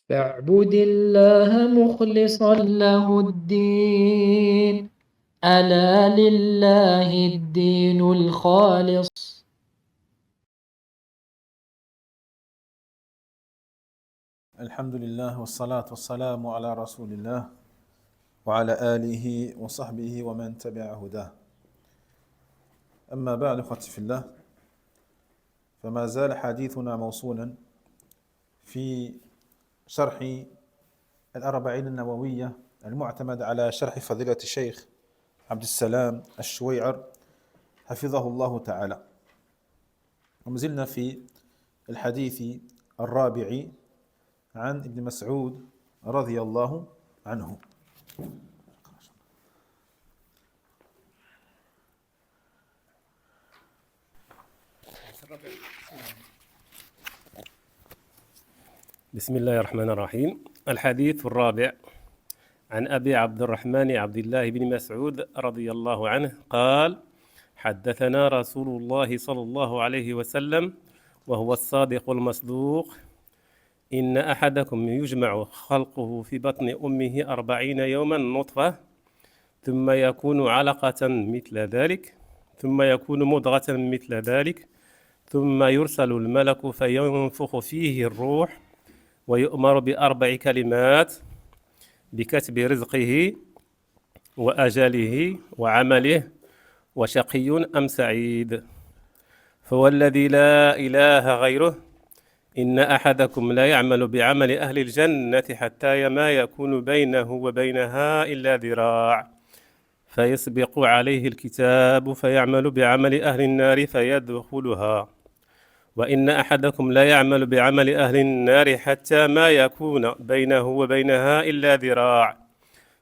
فاعبد الله مخلصا له الدين ألا لله الدين الخالص. الحمد لله والصلاة والسلام على رسول الله وعلى آله وصحبه ومن تبع هداه. أما بعد أخوتي في الله، فما زال حديثنا موصولا في شرح الأربعين النووية المعتمد على شرح فضيلة الشيخ عبد السلام الشويعر حفظه الله تعالى. ومازلنا في الحديث الرابع عن ابن مسعود رضي الله عنه. بسم الله الرحمن الرحيم. الحديث الرابع عن أبي عبد الرحمن عبد الله بن مسعود رضي الله عنه قال: حدثنا رسول الله صلى الله عليه وسلم وهو الصادق المصدوق: إن أحدكم يجمع خلقه في بطن أمه 40 يوما نطفة، ثم يكون علقة مثل ذلك، ثم يكون مضغة مثل ذلك، ثم يرسل الملك فينفخ فيه الروح، ويؤمر ب4 كلمات: بكتب رزقه وأجله وعمله وشقي أم سعيد. فوالذي لا إله غيره إن أحدكم لا يعمل بعمل أهل الجنة حتى ما يكون بينه وبينها إلا ذراع، فيسبق عليه الكتاب فيعمل بعمل أهل النار فيدخلها، وإن أحدكم لا يعمل بعمل أهل النار حتى ما يكون بينه وبينها إلا ذراع،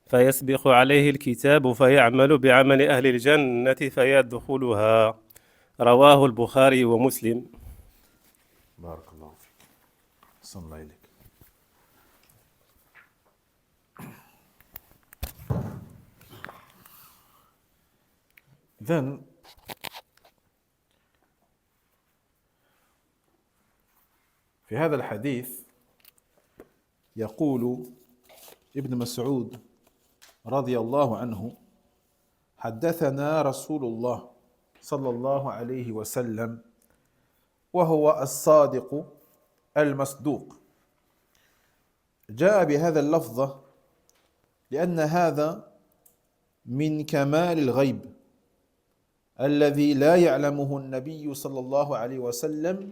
فيسبق عليه الكتاب فيعمل بعمل أهل الجنة فيدخلها. رواه البخاري ومسلم. بارك الله فيك. أحسن الله إليك. إذن في هذا الحديث يقول ابن مسعود رضي الله عنه: حدثنا رسول الله صلى الله عليه وسلم وهو الصادق المصدوق. جاء بهذا اللفظ لأن هذا من كمال الغيب الذي لا يعلمه النبي صلى الله عليه وسلم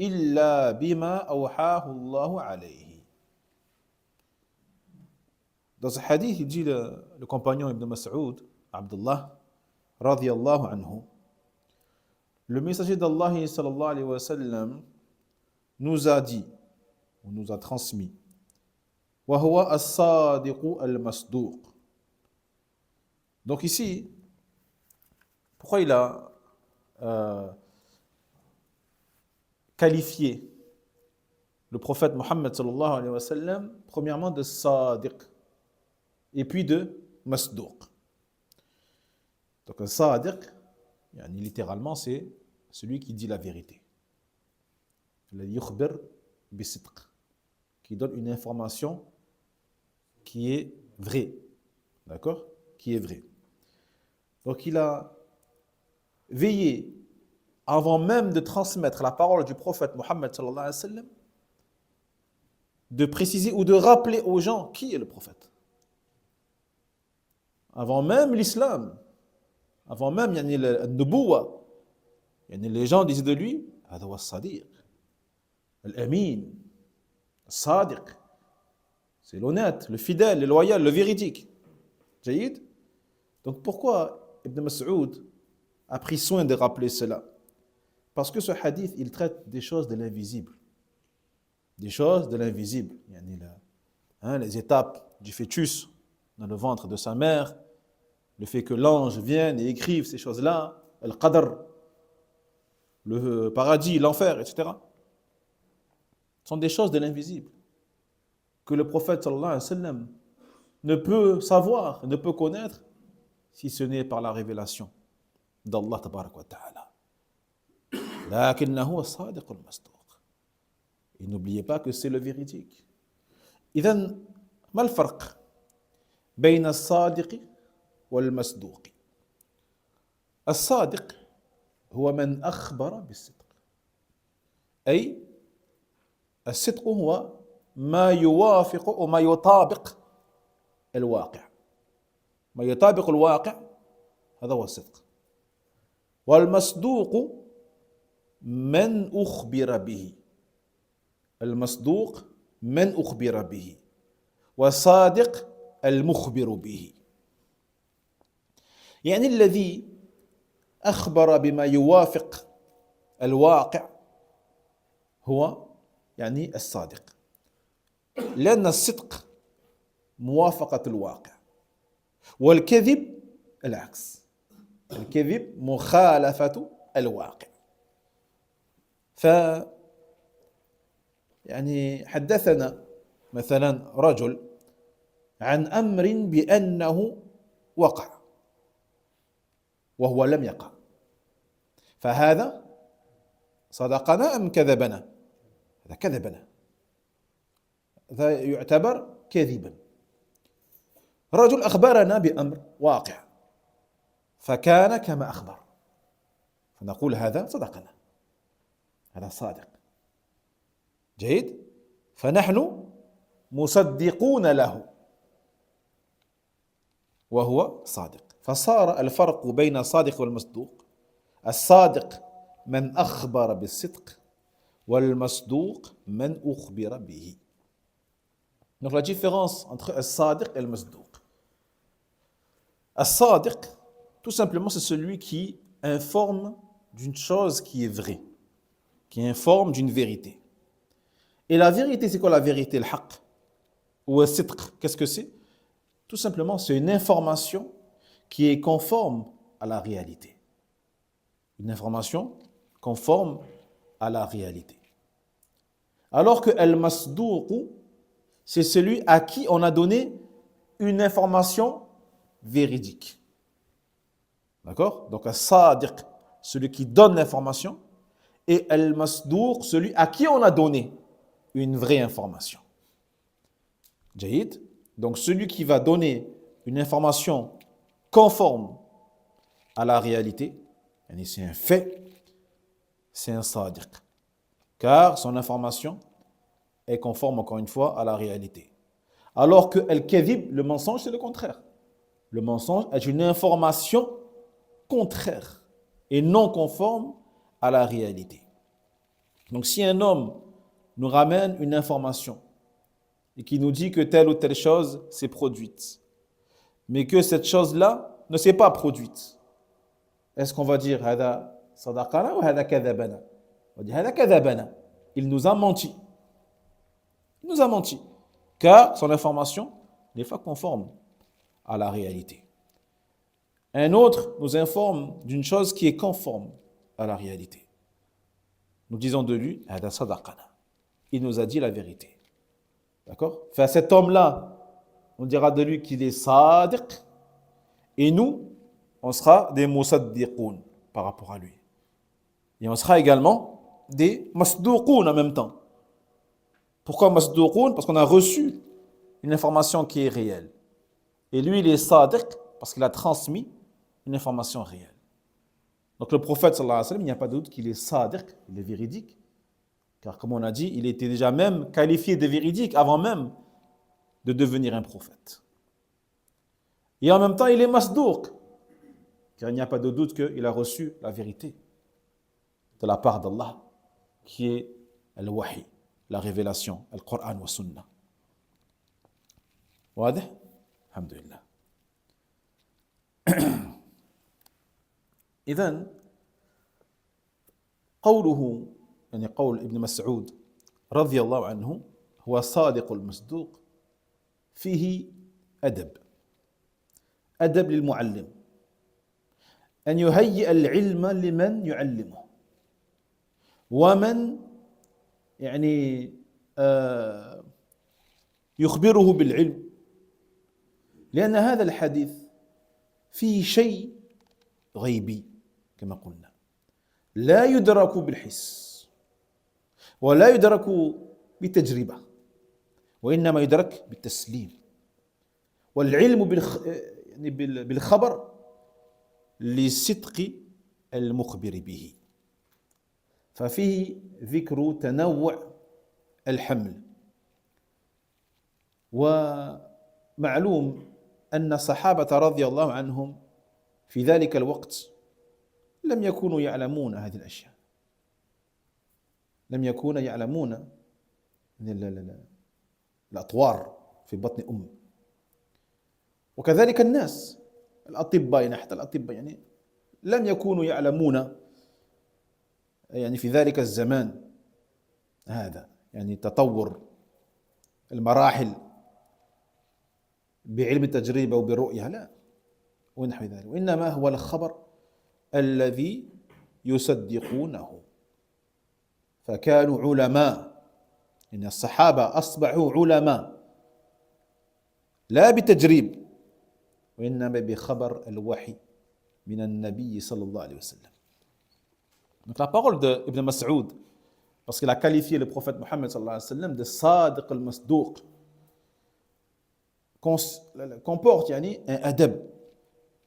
إلا بما أوحاه الله عليه. Dans ce hadith, il dit le compagnon Ibn Mas'ud, Abdullah, radiyallahu anhu, le messager d'Allah sallallahu alayhi wa sallam nous a dit, ou nous a transmis, wa huwa as-sadiqu al-masduq. Donc ici, pourquoi il a qualifié le prophète Mohammed sallallahu alayhi wa sallam, premièrement de sadiq, et puis de masduq. Donc un sadiq, littéralement, c'est celui qui dit la vérité. Le yukhbir bisidq, qui donne une information qui est vraie. D'accord? Qui est vraie. Donc il a veillé, avant même de transmettre la parole du prophète Mohammed sallallahu alayhi wa sallam, de préciser ou de rappeler aux gens qui est le prophète. Avant même l'islam, avant même le nubuwa, les gens disaient de lui: هذا هو الصديق الأمين الصادق, c'est l'honnête, le fidèle, le loyal, le véridique. جيد. Donc pourquoi Ibn Mas'ud a pris soin de rappeler cela? Parce que ce hadith, il traite des choses de l'invisible. Des choses de l'invisible. Les étapes du fœtus dans le ventre de sa mère, le fait que l'ange vienne et écrive ces choses-là, le qadr, le paradis, l'enfer, etc. Ce sont des choses de l'invisible que le prophète sallallahu alayhi wa sallam ne peut savoir, ne peut connaître si ce n'est par la révélation d'Allah tabarak wa ta'ala. Lakinnahu as-sadiq al-masduq. Et n'oubliez pas que c'est le véridique. إذن ما الفرق بين الصادق والمصدوق؟ الصادق هو من أخبر بالصدق، أي الصدق هو ما يوافق وما يطابق الواقع، ما يطابق الواقع، هذا هو الصدق. والمصدوق من أخبر به، المصدوق من أخبر به، والصادق المخبر به. يعني الذي أخبر بما يوافق الواقع هو يعني الصادق، لأن الصدق موافقة الواقع، والكذب العكس، الكذب مخالفة الواقع. يعني حدثنا مثلا رجل عن أمر بأنه وقع وهو لم يقع، فهذا صدقنا أم كذبنا؟ هذا كذبنا، هذا يعتبر كذبا. رجل أخبرنا بأمر واقع فكان كما أخبر، فنقول هذا صدقنا، هذا صادق. جيد؟ فنحن مصدقون له وهو صادق. فصار الفرق بين الصادق والمصدوق: الصادق من أخبر بالصدق، والمصدوق من أخبر به. Donc la différence entre الصادق et le masdouq. الصادق, tout simplement, c'est celui qui informe d'une chose qui est vraie, qui informe d'une vérité. Et la vérité, c'est quoi la vérité? Le haqq ou le sidq, qu'est-ce que c'est? Tout simplement, c'est une information qui est conforme à la réalité. Une information conforme à la réalité. Alors que al-masdouq, c'est celui à qui on a donné une information véridique. D'accord? Donc, al-sadiq, celui qui donne l'information, et al-masdouq, celui à qui on a donné une vraie information. Jahid. Donc, celui qui va donner une information conforme à la réalité, c'est un fait, c'est un sadiq. Car son information est conforme, encore une fois, à la réalité. Alors que al-kadhib, le mensonge, c'est le contraire. Le mensonge est une information contraire et non conforme à la réalité. Donc, si un homme nous ramène une information et qui nous dit que telle ou telle chose s'est produite, mais que cette chose-là ne s'est pas produite, est-ce qu'on va dire hada sadaqana ou hada kadhabana? On va dire hada kadhabana. Il nous a menti. Il nous a menti. Car son information n'est pas conforme à la réalité. Un autre nous informe d'une chose qui est conforme à la réalité. Nous disons de lui hada sadaqana. Il nous a dit la vérité. D'accord? Enfin, cet homme-là, on dira de lui qu'il est sadiq, et nous, on sera des musaddiqoun par rapport à lui. Et on sera également des masdouqoun en même temps. Pourquoi masdouqoun? Parce qu'on a reçu une information qui est réelle. Et lui, il est sadiq parce qu'il a transmis une information réelle. Donc le prophète, sallallahu alayhi wa sallam, il n'y a pas de doute qu'il est sadiq, il est véridique. Car comme on a dit, il était déjà même qualifié de véridique avant même de devenir un prophète. Et en même temps, il est masdouq, car il n'y a pas de doute qu'il a reçu la vérité de la part d'Allah, qui est al-wahi, la révélation, al-Qur'an wa sunnah. واضح؟ الحمد لله. إذن قوله يعني قول ابن مسعود رضي الله عنه هو صادق المصدوق فيه أدب للمعلم أن يهيئ العلم لمن يعلمه ومن يعني يخبره بالعلم، لأن هذا الحديث فيه شيء غيبي كما قلنا لا يدرك بالحس ولا يدرك بالتجربة وإنما يدرك بالتسليم. والعلم بالخبر لصدق المخبر به. ففيه ذكر تنوع الحمل. ومعلوم أن الصحابة رضي الله عنهم في ذلك الوقت لم يكونوا يعلمون هذه الأشياء، لم يكونوا يعلمون الأطوار في بطن أم. وكذلك الناس الأطباء، يعني حتى الأطباء يعني لم يكونوا يعلمون يعني في ذلك الزمان هذا، يعني تطور المراحل بعلم التجربة وبالرؤية، لا ونحو ذلك، وإنما هو الخبر الذي يصدقونه. فكانوا علماء، إن الصحابة أصبحوا علماء لا بتجريب وإنما بخبر الوحي من النبي صلى الله عليه وسلم. Donc la parole d'Ibn Mas'ud, parce qu'il a qualifié le prophète Mohammed sallallahu alayhi wa sallam de Sadiq al-Masdouq, comporte un adab,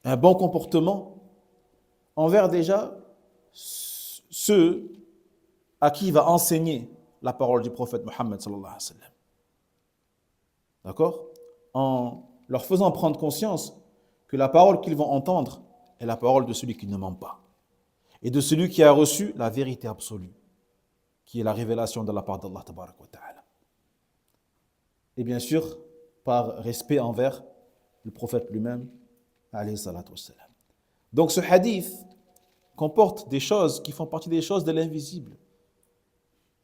un bon comportement envers déjà ceux à qui il va enseigner la parole du prophète Mohammed sallallahu alayhi wa sallam. D'accord? En leur faisant prendre conscience que la parole qu'ils vont entendre est la parole de celui qui ne ment pas et de celui qui a reçu la vérité absolue, qui est la révélation de la part d'Allah tabarak wa ta'ala. Et bien sûr, par respect envers le prophète lui-même, alayhi salatu wassalam. Donc ce hadith comporte des choses qui font partie des choses de l'invisible,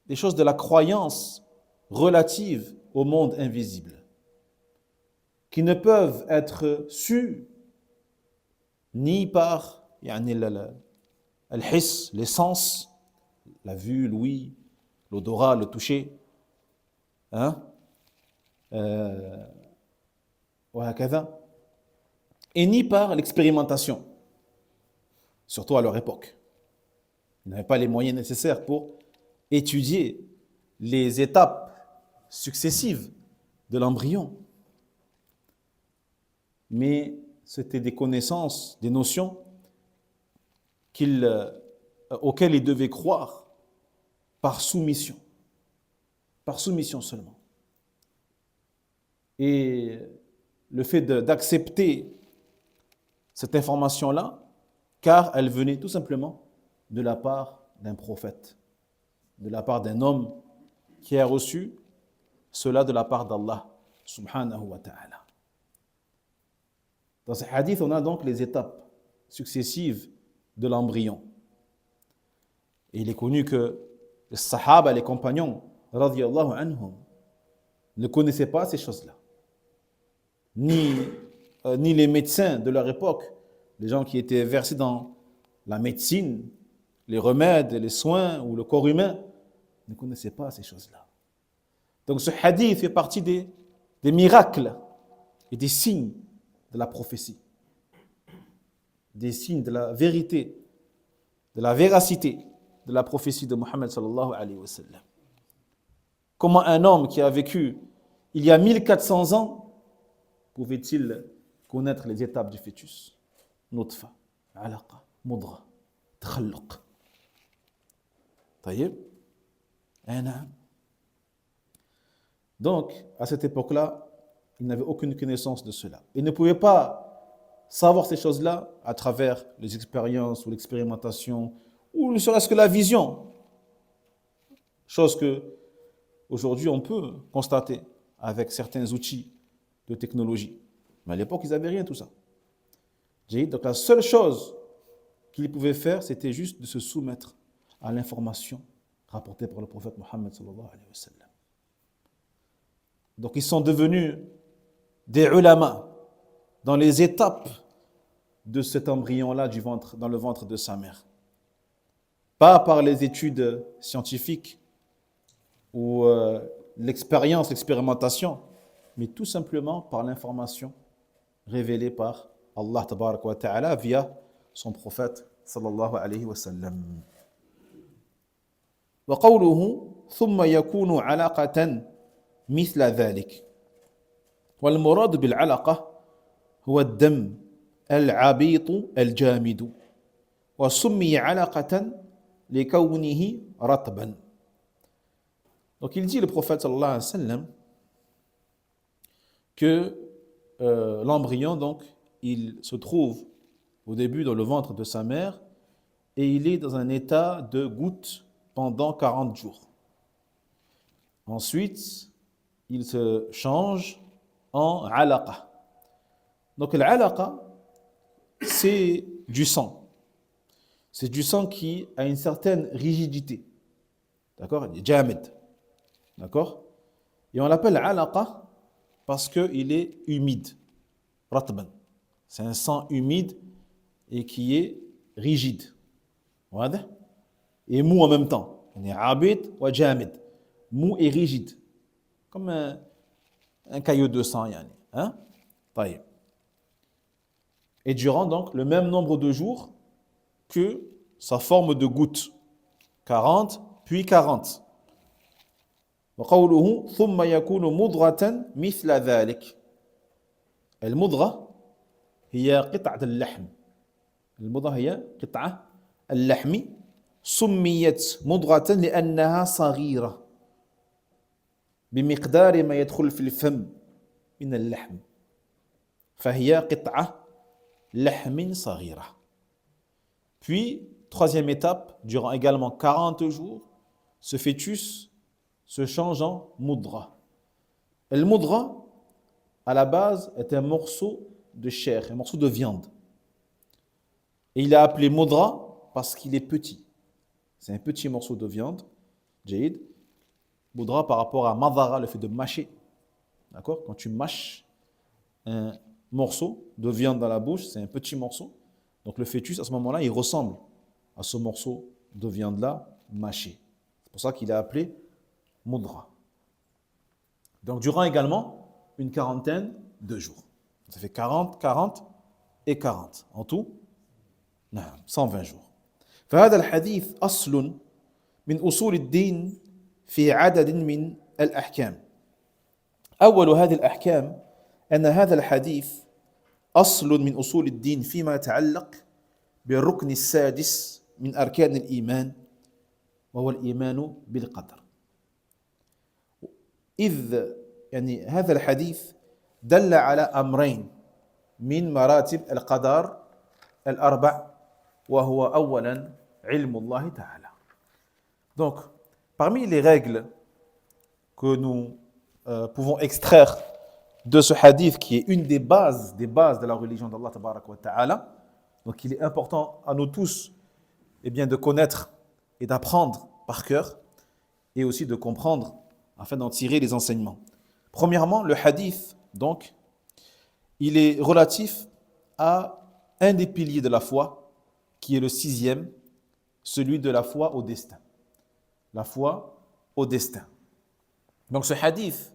des choses de la croyance relative au monde invisible, qui ne peuvent être sues ni par al-hiss, les sens, la vue, l'ouïe, l'odorat, le toucher, et ni par l'expérimentation, surtout à leur époque. Ils n'avaient pas les moyens nécessaires pour étudier les étapes successives de l'embryon. Mais c'était des connaissances, des notions auxquelles ils devaient croire par soumission seulement. Et le fait d'accepter cette information-là, car elle venait tout simplement de la part d'un prophète, de la part d'un homme qui a reçu cela de la part d'Allah subhanahu wa ta'ala. Dans ce hadith, on a donc les étapes successives de l'embryon. Et il est connu que les sahaba, les compagnons, radiyallahu anhum, ne connaissaient pas ces choses-là. Ni les médecins de leur époque, les gens qui étaient versés dans la médecine, les remèdes, les soins ou le corps humain, ne connaissaient pas ces choses-là. Donc ce hadith fait partie des miracles et des signes de la prophétie, des signes de la vérité, de la véracité de la prophétie de Mohammed sallallahu alayhi wa sallam. Comment un homme qui a vécu il y a 1400 ans pouvait-il connaître les étapes du fœtus? Nutfa, alaqa, mudra, takhalluq. Taïeb. Donc, à cette époque-là, il n'avait aucune connaissance de cela. Il ne pouvait pas savoir ces choses-là à travers les expériences ou l'expérimentation ou ne serait-ce que la vision. Chose que aujourd'hui on peut constater avec certains outils de technologie. Mais à l'époque, ils n'avaient rien de tout ça. Donc la seule chose qu'ils pouvaient faire, c'était juste de se soumettre à l'information rapportée par le prophète Mohammed sallallahu alayhi wa sallam. Donc ils sont devenus des ulama dans les étapes de cet embryon-là dans le ventre de sa mère. Pas par les études scientifiques ou l'expérience, l'expérimentation, mais tout simplement par l'information révélée par Allah tabaraka wa ta'ala via son prophète sallallahu alayhi wa sallam. Wa qawluhu thumma yakunu alaqatan مثل ذلك. والمراد بالعلقة هو الدم العبيط الجامد وسمي علقة لكونه رطبا. Donc il dit le prophète sallallahu alayhi wa sallam que l'embryon donc il se trouve au début dans le ventre de sa mère et il est dans un état de goutte pendant 40 jours. Ensuite, il se change en alaqa. Donc l'alaqa, c'est du sang. C'est du sang qui a une certaine rigidité. D'accord? Il est jamid. D'accord? Et on l'appelle alaqa parce qu'il est humide. Ratban. C'est un sang humide et qui est rigide. Et mou en même temps. Il est abid ou jamid. Mou et rigide. Comme un caillou de sang. Hein? Et durant donc le même nombre de jours que sa forme de goutte. 40 puis 40. وقوله ثم يكون مضغة مثل ذلك. المضغة هي قطعة اللحم. المضغة هي قطعة اللحم سميت مضغة لأنها صغيرة بمقدار ما يدخل في الفم من اللحم فهي قطعة لحم صغيرة. Puis, troisième étape, durant également 40 jours, ce fœtus se change en moudra. Le moudra, à la base, est un morceau de chair, un morceau de viande. Et il est appelé moudra parce qu'il est petit. C'est un petit morceau de viande. Jaïd. Moudra par rapport à madara, le fait de mâcher. D'accord? Quand tu mâches un morceau de viande dans la bouche, c'est un petit morceau. Donc le fœtus, à ce moment-là, il ressemble à ce morceau de viande-là mâché. C'est pour ça qu'il est appelé moudra. Donc durant également une quarantaine de jours. Ça fait 40, 40 et 40. En tout, 120 jours. فهذا الحديث أصل من أصول الدين في عدد من الأحكام. أول هذه الأحكام أن هذا الحديث أصل من أصول الدين فيما يتعلق بالركن السادس من أركان الإيمان وهو الإيمان بالقدر. إذ يعني هذا الحديث دل على أمرين من مراتب القدر الأربع وهو أولا علم الله تعالى. Donc, parmi les règles que nous pouvons extraire de ce hadith qui est une des bases de la religion d'Allah tabaraka wa ta'ala, donc il est important à nous tous de connaître et d'apprendre par cœur et aussi de comprendre afin d'en tirer les enseignements. Premièrement, le hadith, donc, il est relatif à un des piliers de la foi, qui est le 6e, celui de la foi au destin. La foi au destin. Donc ce hadith,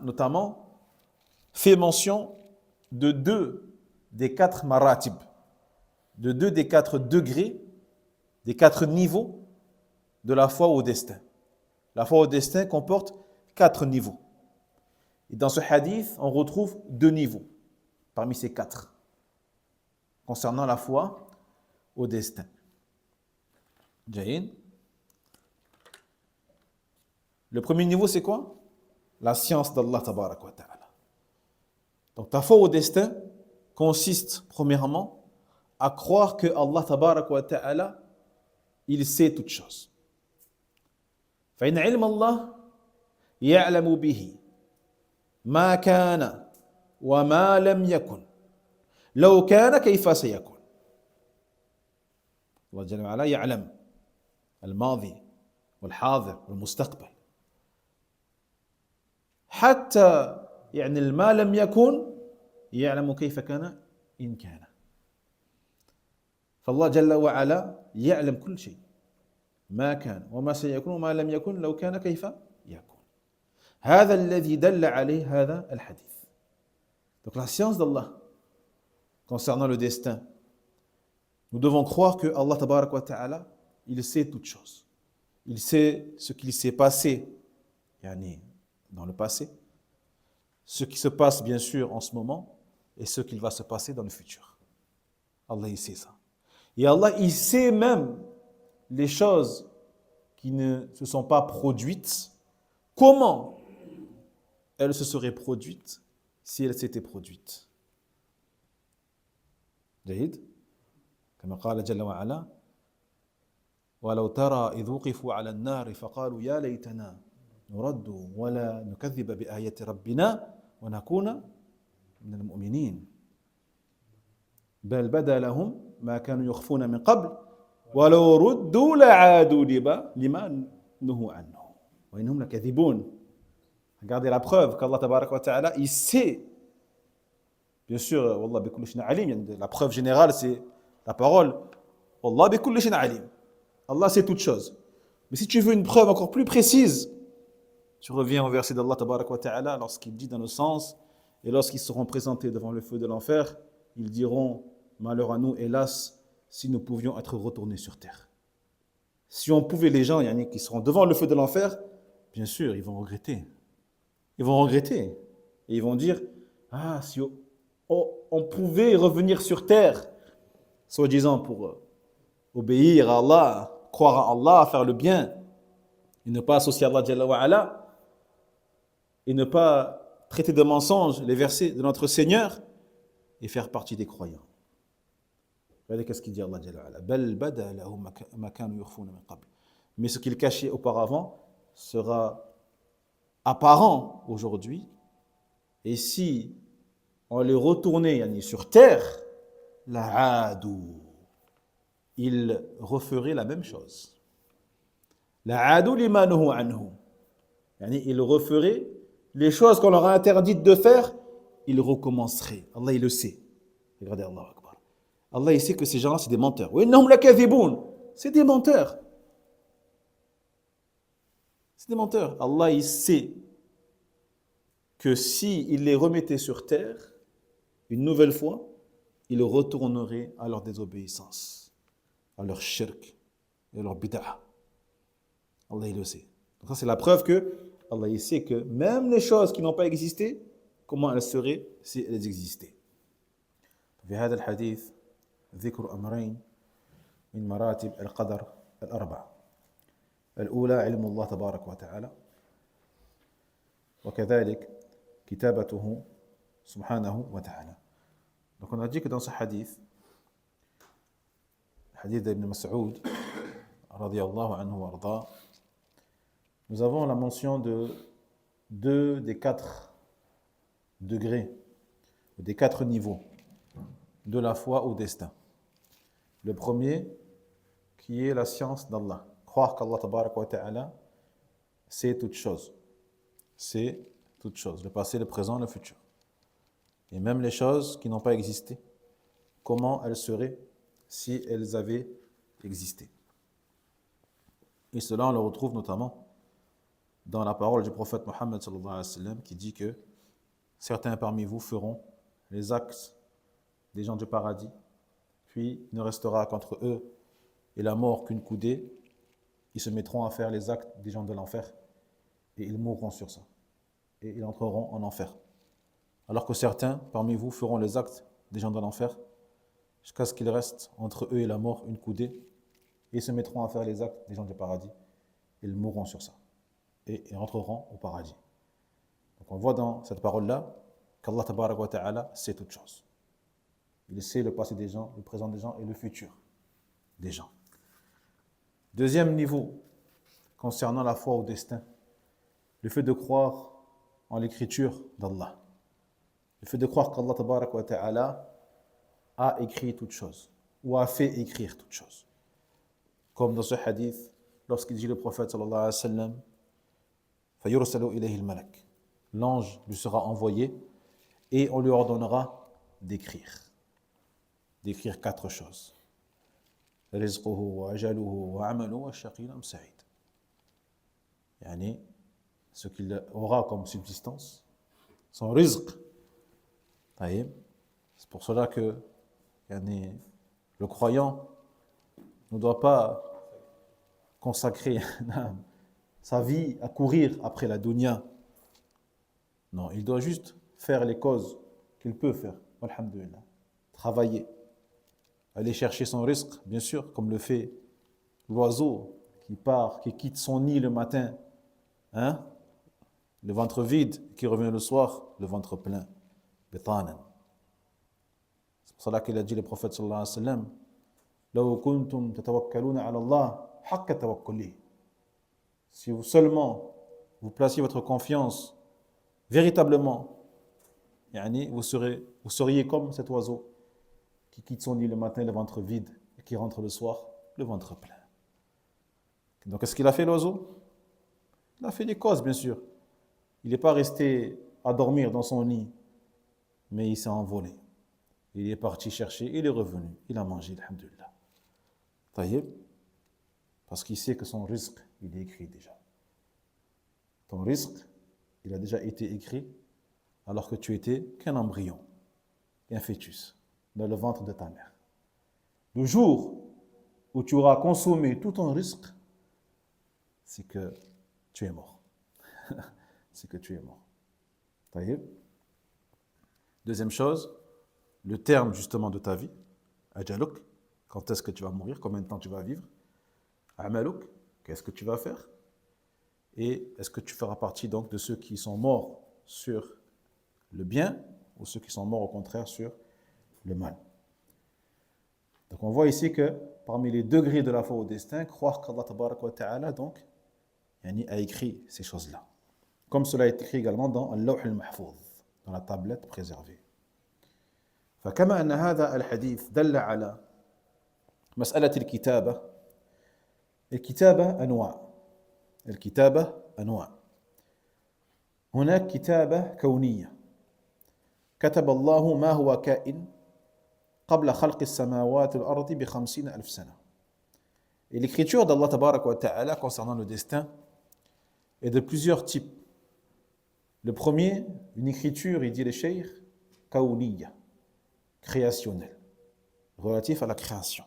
notamment, fait mention de 2 des 4 maratib, de 2 des 4 degrés, des 4 niveaux de la foi au destin. La foi au destin comporte 4 niveaux. Et dans ce hadith, on retrouve 2 niveaux parmi ces 4 concernant la foi au destin. Jaïn. Le premier niveau, c'est quoi? La science d'Allah tabaraka wa ta'ala. Donc ta foi au destin consiste premièrement à croire que Allah tabaraka wa ta'ala, il sait toutes choses. فإن علم الله يعلم به ما كان وما لم يكن لو كان كيف سيكون. الله جل وعلا يعلم الماضي والحاضر والمستقبل حتى ما لم يكن يعلم كيف كان إن كان. فالله جل وعلا يعلم كل شيء ما كان وما سيكون وما لم يكن لو كان كيف يكون. هذا الذي دل عليه هذا الحديث. Donc la science d'Allah concernant le destin, nous devons croire que Allah tabarak wa ta'ala, il sait toutes choses. il sait ce qu'il s'est passé yani, dans le passé, ce qui se passe bien sûr en ce moment et ce qu'il va se passer dans le futur. Allah, il sait ça. Et Allah, il sait même les choses qui ne se sont pas produites, comment elles se seraient produites si elles s'étaient produites. جيد كما قال جل وعلا ولو ترى إذ وقفوا على النار فقالوا يا ليتنا نرد ولا نكذب بآية ربنا ونكون من المؤمنين بل بدا لهم ما كانوا يخفون من قبل ولو ردوا لعادوا لما نهوا عنه وإنهم لكاذبون. Regardez la preuve qu'Allah tabaraka wa ta'ala, il sait, bien sûr, Wallah bi kulli shay'in alim, la preuve générale c'est la parole, Wallah bi kulli shay'in alim. Allah sait toutes choses. Mais si tu veux une preuve encore plus précise, tu reviens au verset d'Allah tabaraka wa ta'ala lorsqu'il dit dans le sens, et lorsqu'ils seront présentés devant le feu de l'enfer, ils diront, malheur à nous, hélas, si nous pouvions être retournés sur terre. Si on pouvait, les gens qui seront devant le feu de l'enfer, bien sûr, ils vont regretter. Ils vont regretter. Et ils vont dire, ah, si on pouvait revenir sur terre, soi-disant pour obéir à Allah, croire à Allah, faire le bien, et ne pas associer Allah Jalla wa Ala, et ne pas traiter de mensonges les versets de notre Seigneur, et faire partie des croyants. Regardez qu'est-ce qu'il dit Allah Jalla wa Ala. Bal bada lahum ma kanu yukhfuna min qabl. Mais ce qu'ils cachaient auparavant sera apparent aujourd'hui. Et si on les retournait sur terre, la adou, ils referaient la même chose. La adou lima nuhu anhu. Ils referaient les choses qu'on leur a interdites de faire, ils recommenceraient. Allah, il le sait. Regardez Allah Akbar. Allah, il sait que ces gens-là, c'est des menteurs. C'est des menteurs. C'est des menteurs. Allah, il sait que s'il les remettait sur terre, une nouvelle fois, ils retourneraient à leur désobéissance, à leur shirk et à leur bid'ah. Allah, il le sait. Donc ça, c'est la preuve que Allah, il sait que même les choses qui n'ont pas existé, comment elles seraient si elles existaient. في هذا الحديث ذكر أمرين من مراتب القدر الأربعة. الأولى علم الله تبارك وتعالى وكذلك كتابته سبحانه وتعالى. Donc on a dit que dans ce hadith, le hadith d'Ibn Mas'ud radiyallahu anhu warda, nous avons la mention de deux des 4 degrés, des 4 niveaux de la foi au destin. Le premier, qui est la science d'Allah. Croire qu'Allah tabaraka wa ta'ala sait toutes choses. C'est toutes choses, le passé, le présent, le futur. Et même les choses qui n'ont pas existé, comment elles seraient si elles avaient existé. Et cela, on le retrouve notamment dans la parole du prophète Mohammed sallallahu alayhi wa sallam qui dit que certains parmi vous feront les actes des gens du paradis, puis il ne restera qu'entre eux et la mort qu'une coudée, ils se mettront à faire les actes des gens de l'enfer et ils mourront sur ça. Et ils entreront en enfer. Alors que certains parmi vous feront les actes des gens de l'enfer jusqu'à ce qu'il reste entre eux et la mort une coudée et ils se mettront à faire les actes des gens du paradis et ils mourront sur ça. Et ils rentreront au paradis. Donc on voit dans cette parole-là qu'Allah tabaraka wa ta'ala sait toutes choses. Il sait le passé des gens, le présent des gens et le futur des gens. Deuxième niveau, concernant la foi au destin, le fait de croire en l'écriture d'Allah. Le fait de croire qu'Allah tabaraka wa ta'ala a écrit toutes choses ou a fait écrire toutes choses. Comme dans ce hadith, lorsqu'il dit le prophète sallallahu alayhi wa sallam, فَيُرْسَلُ إِلَيْهِ الْمَلَكِ. L'ange lui sera envoyé et on lui ordonnera d'écrire 4 choses. رزقه وأجله وعمله والشقي أم سعيد. يعني ce qu'il aura comme subsistance, son rizq. C'est pour cela que le croyant ne doit pas consacrer sa vie à courir après la dunya. Non, il doit juste faire les causes qu'il peut faire. Alhamdulillah. Travailler. Aller chercher son risque, bien sûr, comme le fait l'oiseau qui part, qui quitte son nid le matin, hein, le ventre vide, qui revient le soir, le ventre plein. Bitanan. C'est pour cela qu'il a dit le prophète sallallahu alayhi wa sallam, لو كنتم تتوكلون على الله حق توكله. Si vous seulement vous placiez votre confiance véritablement, vous seriez comme cet oiseau qui quitte son nid le matin, le ventre vide, et qui rentre le soir, le ventre plein. Donc, qu'est-ce qu'il a fait, l'oiseau? Il a fait des causes, bien sûr. Il n'est pas resté à dormir dans son nid, mais il s'est envolé. Il est parti chercher, il est revenu, il a mangé, alhamdulillah. Taïeb, parce qu'il sait que son risque, il est écrit déjà. Ton risque, il a déjà été écrit alors que tu étais qu'un embryon, un fœtus, dans le ventre de ta mère. Le jour où tu auras consommé tout ton risque, c'est que tu es mort. C'est que tu es mort. Taïeb. Deuxième chose, le terme justement de ta vie, ajaluk, quand est-ce que tu vas mourir, combien de temps tu vas vivre, amaluk, qu'est-ce que tu vas faire, et est-ce que tu feras partie donc de ceux qui sont morts sur le bien ou ceux qui sont morts au contraire sur le mal. Donc on voit ici que parmi les degrés de la foi au destin, croire qu'Allah tabarak wa ta'ala donc a écrit ces choses-là. Comme cela est écrit également dans Al-Lawh al-Mahfouz, dans la tablette préservée. فكما أن هذا الحديث دل على مسألة الكتابة. الكتابة أنواع. هناك كتابة كونية. كتب الله ما هو كائن قبل خلق السماوات والأرض ب50,000 سنة. Et l'écriture d'Allah tabarak wa ta'ala concernant le destin est de plusieurs types. Le premier, une écriture, il dit le cheikh, kaouniya, créationnelle, relatif à la création.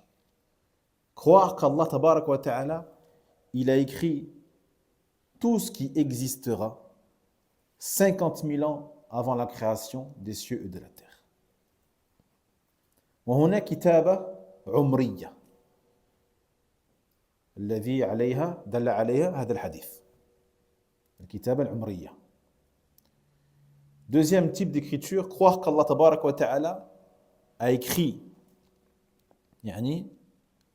Croire qu'Allah tabarak wa ta'ala, il a écrit tout ce qui existera 50 000 ans avant la création des cieux et de la terre. وهنا كتابة عمرية الذي دل عليها هذا الحديث. الكتابة العمرية. Deuxième type d'écriture, croire qu'Allah tabarak wa ta'ala a écrit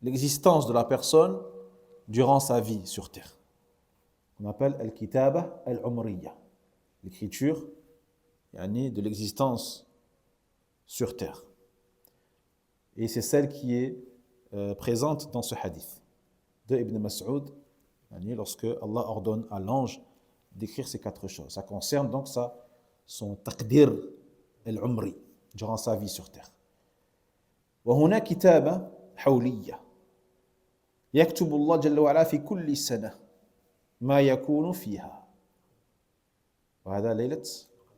l'existence de la personne durant sa vie sur terre. On appelle al-kitaba al-umriya, l'écriture de l'existence sur terre. Et c'est celle qui est présente dans ce hadith de Ibn Mas'ud, lorsque Allah ordonne à l'ange d'écrire ces 4 choses. Ça concerne donc son taqdir al-umri, durant sa vie sur terre. وهنا كتابة حولية يكتب الله جل وعلا في كل سنة ما يكون فيها. وهذا ليلة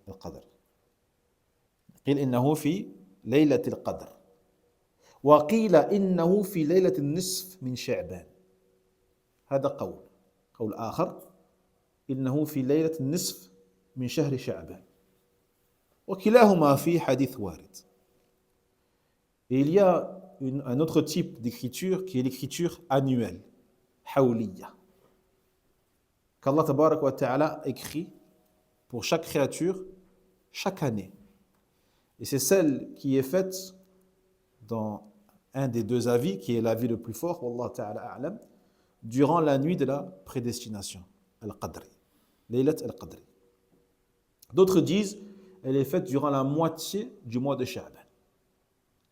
القدر. قيل إنه في ليلة القدر. وقيل إنه في ليلة النصف من شعبان. هذا قول آخر إنه في ليلة النصف من شهر شعبان. وكلاهما في حديث وارد. Et il y a un autre type d'écriture qui est l'écriture annuelle, hawliya, qu'Allah tabarak wa ta'ala écrit pour chaque créature chaque année. Et c'est celle qui est faite dans un des 2 avis, qui est l'avis le plus fort, wallah ta'ala a'lam, durant la nuit de la prédestination, al-Qadri, Laylat al-Qadri. D'autres disent, elle est faite durant la moitié du mois de Sha'ban.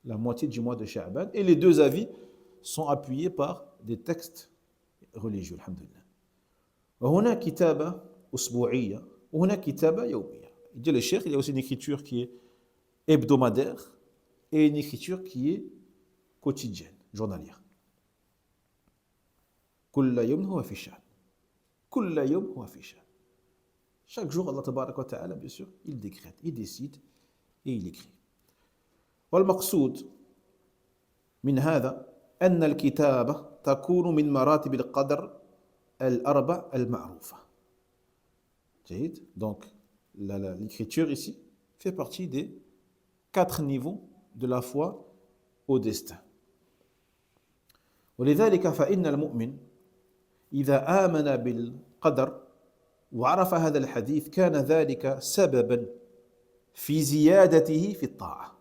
La moitié du mois de Sha'ban. Et les 2 avis sont appuyés par des textes religieux, alhamdulillah. وهنا كتابة أسبوعية وهنا كتابة يومية. Il dit le cheikh, il y a aussi une écriture qui est hebdomadaire et une écriture qui est quotidienne, journalière. كل يوم هو في شأن. كل يوم هو في شأن. Chaque jour, Allah tabarak wa ta'ala, bien sûr, il décrète, il décide et il écrit. والمقصود من هذا أن الكتابة تكون من مراتب القدر al-arba al-ma'roufa. Donc, l'écriture ici fait partie des 4 niveaux de la foi au destin. ولذلك فإن المؤمن إذا آمن بالقدر وعرف هذا الحديث كان ذلك سببا في زيادته في الطاعة.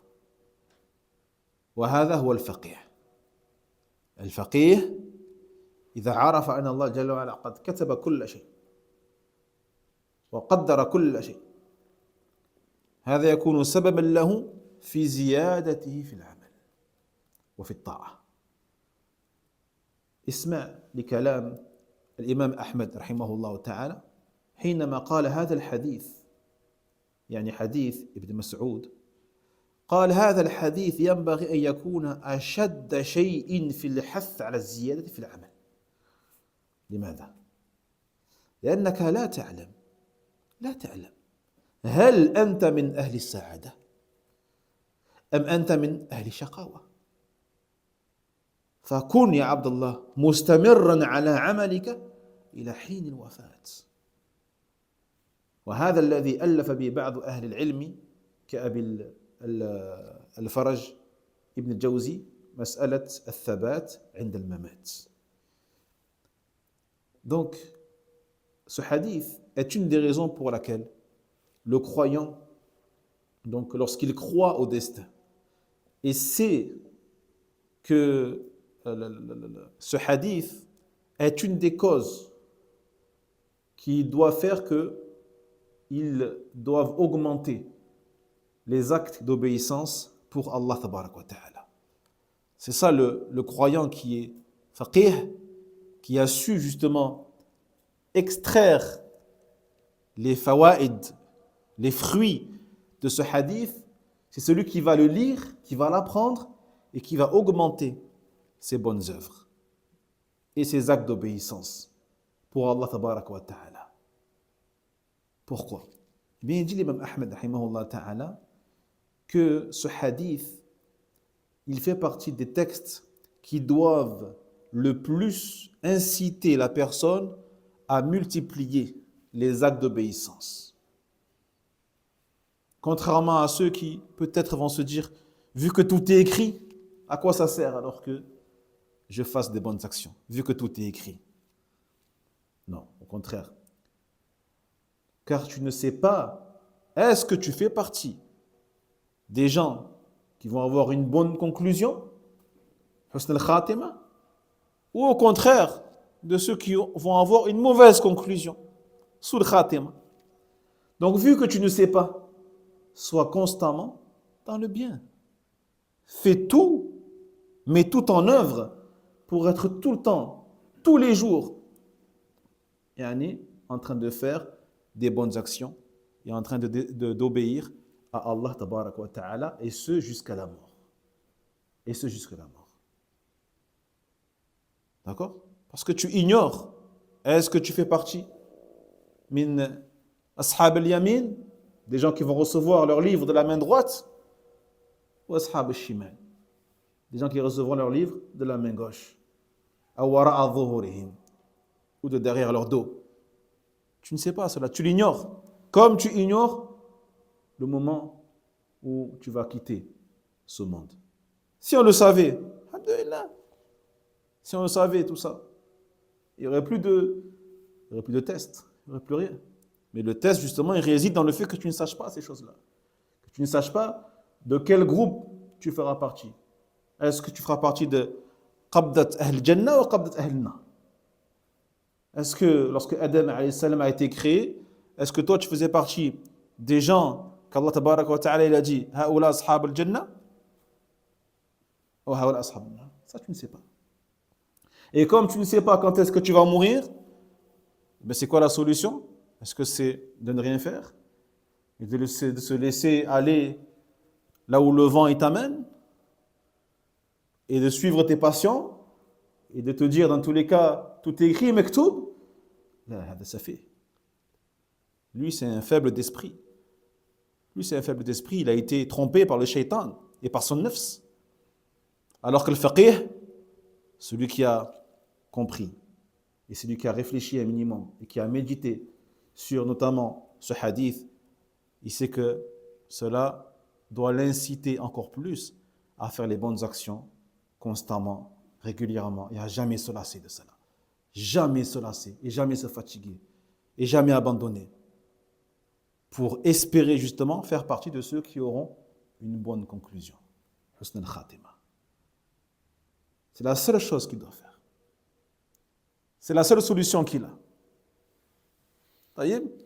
وهذا هو الفقيه. الفقيه إذا عرف أن الله جل وعلا قد كتب كل شيء وقدر كل شيء هذا يكون سببا له في زيادته في العمل وفي الطاعة. اسمع لكلام الإمام أحمد رحمه الله تعالى حينما قال هذا الحديث، يعني حديث ابن مسعود، قال هذا الحديث ينبغي أن يكون أشد شيء في الحث على الزيادة في العمل. لماذا؟ لأنك لا تعلم هل أنت من أهل السعادة أم أنت من أهل الشقاوة. فكن يا عبد الله مستمرا على عملك إلى حين الوفاة. وهذا الذي ألف به بعض أهل العلم كأبي الفرج ابن الجوزي مسألة الثبات عند الممات. Donc, ce hadith est une des raisons pour laquelle le croyant, donc lorsqu'il croit au destin et sait que ce hadith est une des causes qui doit faire qu'ils doivent augmenter les actes d'obéissance pour Allah tabarak wa ta'ala. C'est ça le croyant qui est faqih, qui a su justement extraire les fawaïd, les fruits de ce hadith. C'est celui qui va le lire, qui va l'apprendre et qui va augmenter ses bonnes œuvres et ses actes d'obéissance pour Allah tabarak wa ta'ala. Pourquoi? Eh bien, il dit l'imam Ahmed rahimahullah ta'ala que ce hadith, il fait partie des textes qui doivent le plus inciter la personne à multiplier les actes d'obéissance. Contrairement à ceux qui peut-être vont se dire, vu que tout est écrit, à quoi ça sert alors que je fasse des bonnes actions, vu que tout est écrit? Non, au contraire. Car tu ne sais pas, est-ce que tu fais partie des gens qui vont avoir une bonne conclusion, husn al-khatima, ou au contraire de ceux qui vont avoir une mauvaise conclusion, sous le khatima. Donc vu que tu ne sais pas, sois constamment dans le bien. Fais tout, mets tout en œuvre pour être tout le temps, tous les jours, en train de faire des bonnes actions et en train d'obéir à Allah tabarak wa ta'ala, et ce jusqu'à la mort. Et ce jusqu'à la mort. D'accord? Parce que tu ignores, est-ce que tu fais partie min ashab al-yamin, des gens qui vont recevoir leur livre de la main droite, ou ashab al-shimal, des gens qui recevront leur livre de la main gauche, aw wara'a dhuhurihim, ou de derrière leur dos. Tu ne sais pas cela, tu l'ignores, comme tu ignores le moment où tu vas quitter ce monde. Si on le savait, alhamdoulilah, si on le savait tout ça, il n'y aurait plus de tests, il n'y aurait plus rien. Mais le test, justement, il réside dans le fait que tu ne saches pas ces choses-là. Que tu ne saches pas de quel groupe tu feras partie. Est-ce que tu feras partie de Qabdat Ahl Jannah ou Qabdat Ahl Na? Est-ce que lorsque Adam alayhi salam a été créé, est-ce que toi tu faisais partie des gens qu'Allah tabaraka wa ta'ala il a dit Haoula ashab al-Jannah ou Haoula ashab al-Na? Ça tu ne sais pas. Et comme tu ne sais pas quand est-ce que tu vas mourir, ben c'est quoi la solution? Est-ce que c'est de ne rien faire et de se laisser aller là où le vent il t'amène et de suivre tes passions et de te dire dans tous les cas tout est écrit mektoub? Là, ça fait. Lui c'est un faible d'esprit. Il a été trompé par le shaitan et par son nafs. Alors que le faqih, celui qui a compris et celui qui a réfléchi un minimum et qui a médité sur notamment ce hadith, il sait que cela doit l'inciter encore plus à faire les bonnes actions constamment, régulièrement, et à jamais se lasser de cela. Jamais se lasser, et jamais se fatiguer, et jamais abandonner, pour espérer justement faire partie de ceux qui auront une bonne conclusion. Husn al-Khatima. C'est la seule chose qu'il doit faire. C'est la seule solution qu'il a.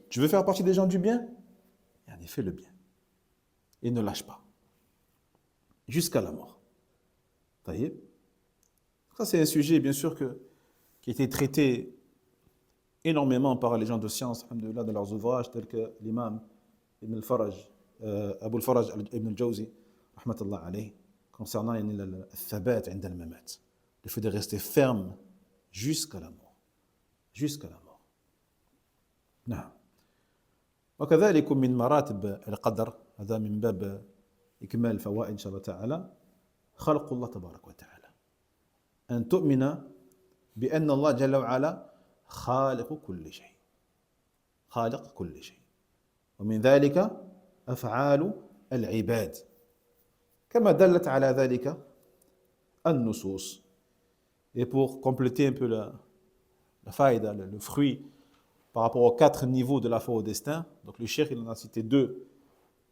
Tu veux faire partie des gens du bien? Et fais le bien. Et ne lâche pas. Jusqu'à la mort. Ça, c'est un sujet, bien sûr, qui a été traité énormément par les gens de science, alhamdoulilah, dans leurs ouvrages, tels que l'imam Ibn al-Faraj, Abu al-Faraj Ibn al-Jawzi, rahmatullah alayhi, concernant le fait de rester ferme jusqu'à la mort. Jusqu'à la mort. نعم. وكذلك من مراتب القدر هذا من باب إكمال الفوائد إن شاء الله تعالى خلق الله تبارك وتعالى أن تؤمن بأن الله جل وعلا خالق كل شيء خالق كل شيء ومن ذلك أفعال العباد كما دلت على ذلك النصوص. Et pour compléter un peu la faïda, le fruit par rapport aux 4 niveaux de la foi au destin, donc le cheikh il en a cité 2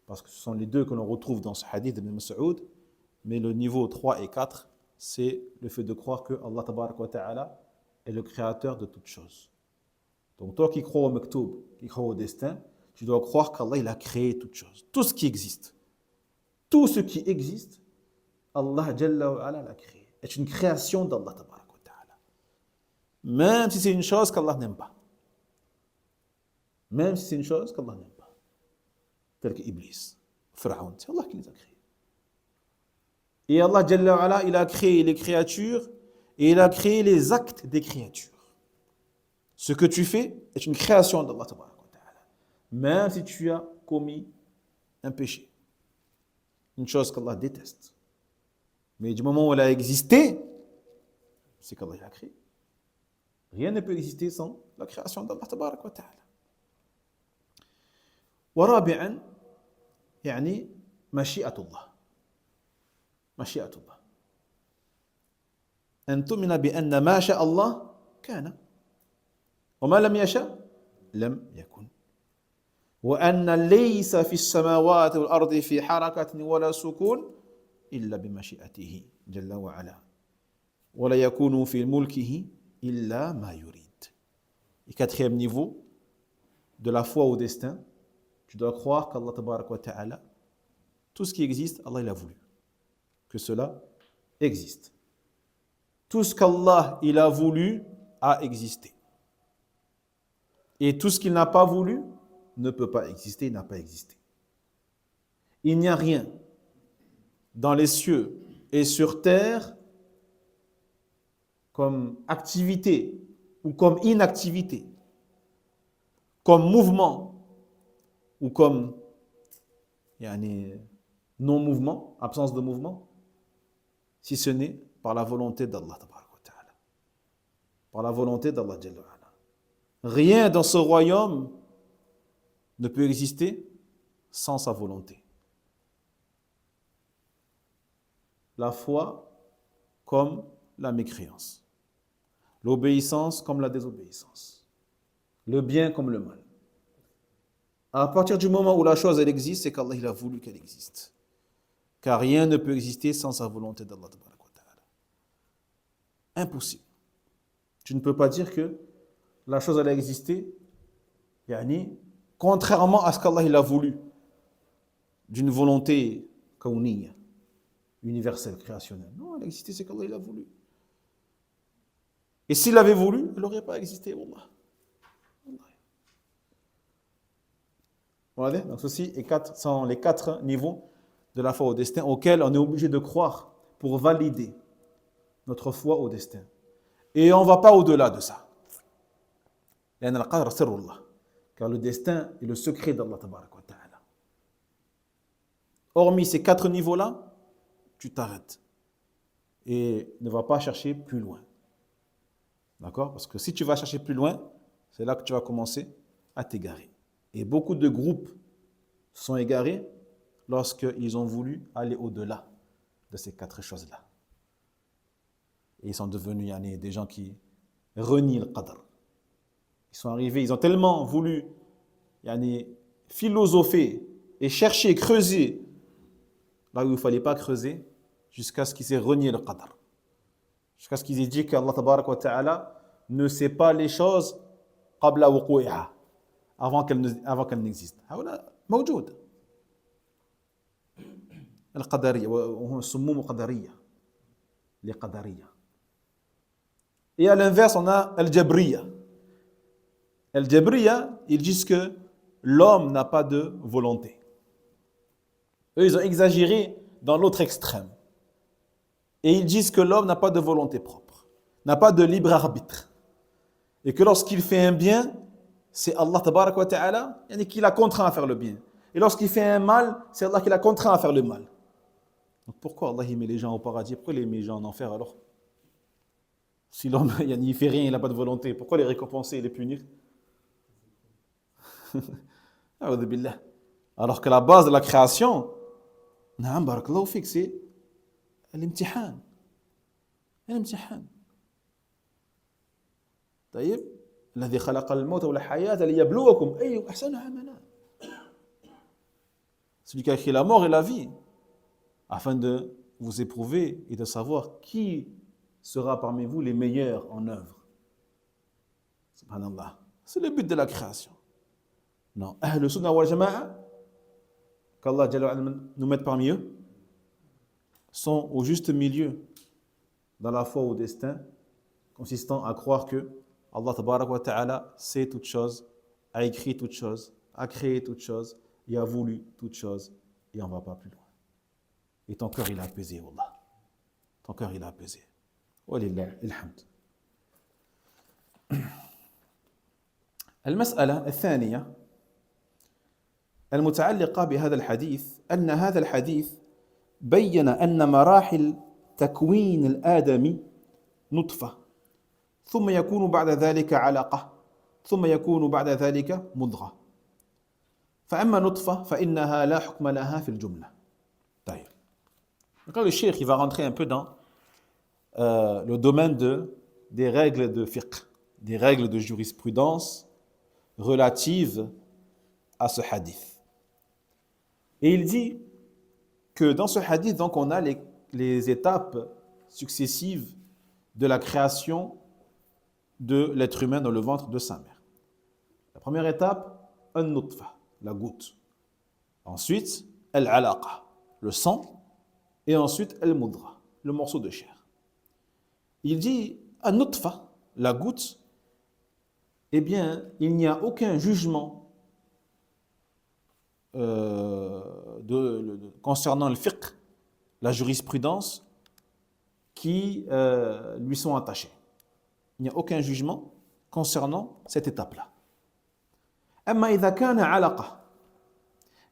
parce que ce sont les 2 que l'on retrouve dans ce hadith d'Ibn Mas'ud, mais le niveau 3 et 4 c'est le fait de croire que Allah tabarak wa ta'ala est le créateur de toutes choses. Donc toi qui crois au maktoub, qui crois au destin, tu dois croire qu'Allah il a créé toutes choses, tout ce qui existe. Tout ce qui existe, Allah Jalla wa Ala l'a créé. C'est une création d'Allah tabarak wa ta'ala. Même si c'est une chose qu'Allah n'aime pas. Même si c'est une chose qu'Allah n'aime pas. Tel que Iblis, Pharaon, c'est Allah qui les a créés. Et Allah Jalla wa Ala, il a créé les créatures et il a créé les actes des créatures. Ce que tu fais est une création d'Allah tabarak wa ta'ala. Même si tu as commis un péché. Une chose qu'Allah déteste. Mais du moment où elle a existé, c'est qu'Allah l'a créé. Rien ne peut exister sans la création d'Allah tabarak wa ta'ala. ورابعا يعني مشيئة الله مشيئة الله أن تؤمن بأن ما شاء الله كان وما لم يشاء لم يكن وأن ليس في السماوات والأرض في حركة ولا سكون إلا بمشيئته جل وعلا ولا يكون في ملكه إلا ما يريد. Et 4e niveau de la foi au destin, tu dois croire qu'Allah tabarak wa ta'ala, tout ce qui existe, Allah il a voulu que cela existe. Tout ce qu'Allah il a voulu a existé. Et tout ce qu'il n'a pas voulu ne peut pas exister, n'a pas existé. Il n'y a rien dans les cieux et sur terre comme activité ou comme inactivité, comme mouvement ou comme non-mouvement, absence de mouvement, si ce n'est par la volonté d'Allah tabaraka wa ta'ala, par la volonté d'Allah jalla wa ala. Rien dans ce royaume ne peut exister sans sa volonté. La foi comme la mécréance, l'obéissance comme la désobéissance, le bien comme le mal. À partir du moment où la chose elle existe, c'est qu'Allah il a voulu qu'elle existe. Car rien ne peut exister sans sa volonté d'Allah. Impossible. Tu ne peux pas dire que la chose elle a existé, contrairement à ce qu'Allah il a voulu, d'une volonté kawniyya, universelle, créationnelle. Non, elle a existé, c'est qu'Allah il a voulu. Et s'il avait voulu, elle n'aurait pas existé, wallah. Voilà, donc ceci sont les 4 niveaux de la foi au destin auxquels on est obligé de croire pour valider notre foi au destin. Et on ne va pas au-delà de ça. Car le destin est le secret d'Allah tabaraka wa ta'ala. Hormis ces 4 niveaux-là, tu t'arrêtes et ne va pas chercher plus loin. D'accord? Parce que si tu vas chercher plus loin, c'est là que tu vas commencer à t'égarer. Et beaucoup de groupes sont égarés lorsqu'ils ont voulu aller au-delà de ces 4 choses-là. Et ils sont devenus des gens qui renient le qadr. Ils sont arrivés, ils ont tellement voulu philosopher et chercher, creuser là où il ne fallait pas creuser, jusqu'à ce qu'ils aient renié le qadr. Jusqu'à ce qu'ils aient dit qu'Allah tabarak wa ta'ala ne sait pas les choses qabla wuqu'iha, avant qu'elles n'existent. هؤلاء موجود. القدرية وهم سموم قدرية لقدرية. Et à l'inverse, on a Al-Jabriya. Al-Jabriya, ils disent que l'homme n'a pas de volonté. Eux, ils ont exagéré dans l'autre extrême. Et ils disent que l'homme n'a pas de volonté propre, n'a pas de libre arbitre. Et que lorsqu'il fait un bien, c'est Allah tabarak wa ta'ala qui l'a contraint à faire le bien. Et lorsqu'il fait un mal, c'est Allah qui l'a contraint à faire le mal. Donc pourquoi Allah il met les gens au paradis? Pourquoi il met les gens en enfer alors? Si l'homme il fait rien, il n'a pas de volonté, pourquoi les récompenser et les punir? Alors que la base de la création, c'est l'imtihan. الامتحان. طيب الذي خلق الموت والحياة ليبلوكم أيكم أحسن عملا. Celui qui a créé la mort et la vie afin de vous éprouver et de savoir qui sera parmi vous les meilleurs en œuvre. Subhanallah. C'est le but de la création. Non, Ahl Sunnah wal Jama'a, qu'Allah nous mette parmi eux, sont au juste milieu dans la foi au destin, consistant à croire que Allah tabarak wa ta'ala sait toutes choses, a écrit toutes choses, a créé toutes choses, et a voulu toutes choses, et on ne va pas plus loin. Et ton cœur il a apaisé, Wallah. Ton cœur il a apaisé. Walillah ilhamd. المسألة الثانية المتعلقة بهذا الحديث أن هذا الحديث بين أن مراحل تكوين الآدمي نطفة ثم يكون بعد ذلك علقة ثم يكون بعد ذلك مضغة فأما نطفة فإنها لا حكم لها في الجملة. طيب. Donc le cheikh il va rentrer un peu dans le domaine des règles de fiqh, des règles de jurisprudence relatives à ce hadith. Et il dit que dans ce hadith, donc, on a les étapes successives de la création de l'être humain dans le ventre de sa mère. La première étape, an-nutfa, la goutte. Ensuite, al-alaqa, le sang. Et ensuite, al-mudra, le morceau de chair. Il dit, an-nutfa, la goutte, eh bien, il n'y a aucun jugement concernant le fiqh, la jurisprudence, qui lui sont attachés. Il n'y a aucun jugement concernant cette étape-là. أما إذا كان علقة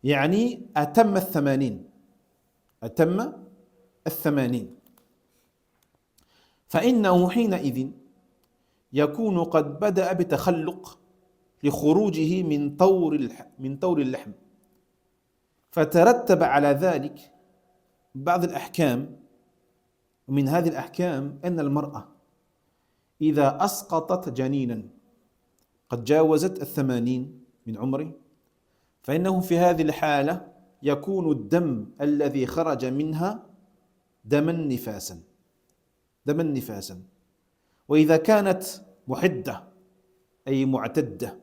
يعني أتم الثمانين فإنه حينئذ يكون قد بدأ بتخلق لخروجه من طور اللحم فترتب على ذلك بعض الأحكام ومن هذه الأحكام أن المرأة إذا أسقطت جنينا قد جاوزت 80 من عمره فإنه في هذه الحالة يكون الدم الذي خرج منها دما نفاسا وإذا كانت محدة أي معتدة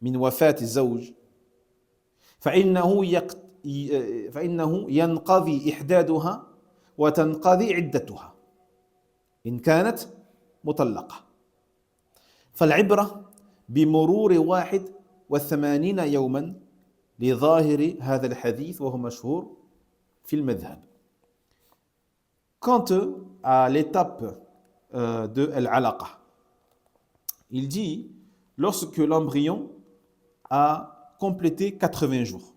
من وفاة الزوج فإنه ينقضي إحدادها وتنقضي عدتها إن كانت مطلقة فالعبرة بمرور 81 يوما لظاهر هذا الحديث وهو مشهور في المذهب. Quant à l'étape de al-alaqa, il dit lorsque l'embryon a complété 80 jours.